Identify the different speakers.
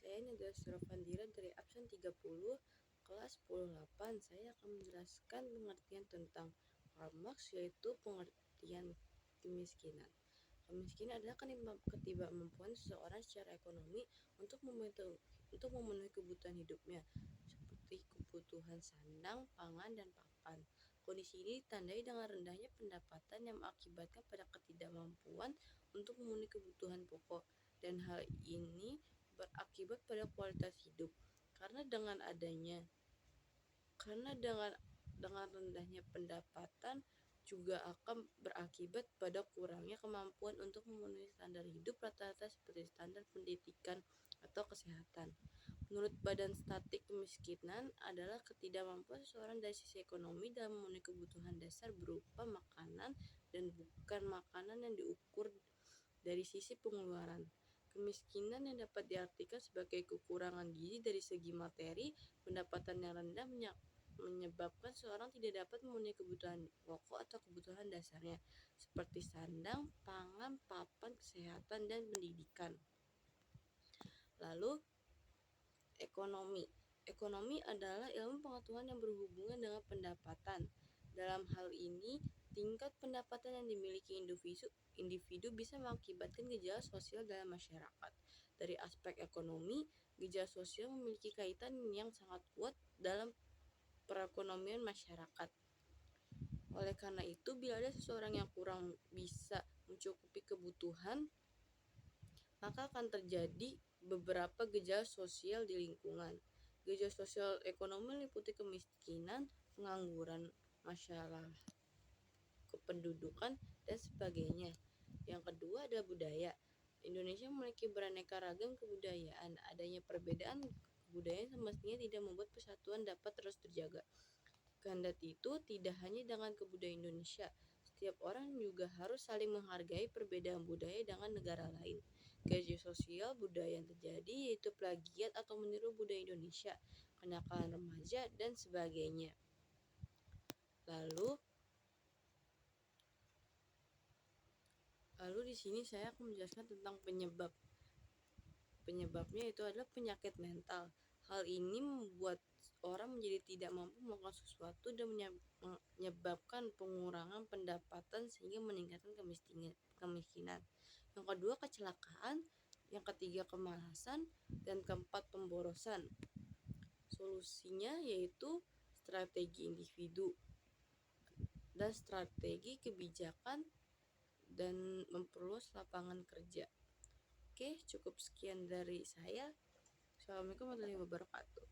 Speaker 1: saya Nadia Surafandira dari absen 30 kelas 10-8. Saya akan menjelaskan pengertian tentang Karl Marx, yaitu pengertian kemiskinan. Kemiskinan adalah ketidakmampuan seseorang secara ekonomi untuk memenuhi kebutuhan hidupnya, seperti kebutuhan sandang, pangan, dan papan. Kondisi ini ditandai dengan rendahnya pendapatan yang mengakibatkan pada ketidakmampuan untuk memenuhi kebutuhan pokok, dan hal ini berakibat pada kualitas hidup. Karena dengan rendahnya pendapatan juga akan berakibat pada kurangnya kemampuan untuk memenuhi standar hidup rata-rata seperti standar pendidikan atau kesehatan. Menurut Badan Statistik, kemiskinan adalah ketidakmampuan seseorang dari sisi ekonomi dalam memenuhi kebutuhan dasar berupa makanan dan bukan makanan yang diukur dari sisi pengeluaran. Kemiskinan yang dapat diartikan sebagai kekurangan gizi dari segi materi, pendapatan yang rendah menyebabkan seorang tidak dapat memenuhi kebutuhan pokok atau kebutuhan dasarnya, seperti sandang, pangan, papan, kesehatan, dan pendidikan. Lalu, ekonomi. Ekonomi adalah ilmu pengetahuan yang berhubungan dengan pendapatan. Dalam hal ini, tingkat pendapatan yang dimiliki individu bisa mengakibatkan gejala sosial dalam masyarakat. Dari aspek ekonomi, gejala sosial memiliki kaitan yang sangat kuat dalam perekonomian masyarakat. Oleh karena itu, bila ada seseorang yang kurang bisa mencukupi kebutuhan, maka akan terjadi beberapa gejala sosial di lingkungan. Gejala sosial ekonomi meliputi kemiskinan, pengangguran, masalah kependudukan, dan sebagainya. Yang kedua adalah budaya. Indonesia memiliki beraneka ragam kebudayaan. Adanya perbedaan kebudayaan semestinya tidak membuat persatuan dapat terus terjaga. Kendati itu, tidak hanya dengan kebudayaan Indonesia, setiap orang juga harus saling menghargai perbedaan budaya dengan negara lain. Gejala sosial budaya yang terjadi yaitu plagiat atau meniru budaya Indonesia, kenakalan remaja, dan sebagainya. Lalu di sini saya akan menjelaskan tentang penyebabnya, itu adalah penyakit mental. Hal ini membuat orang menjadi tidak mampu melakukan sesuatu dan menyebabkan pengurangan pendapatan sehingga meningkatkan kemiskinan. Yang kedua, kecelakaan. Yang ketiga, kemalasan. Dan keempat, pemborosan. Solusinya yaitu strategi individu dan strategi kebijakan dan memperluas lapangan kerja. Oke, cukup sekian dari saya. Assalamualaikum warahmatullahi wabarakatuh.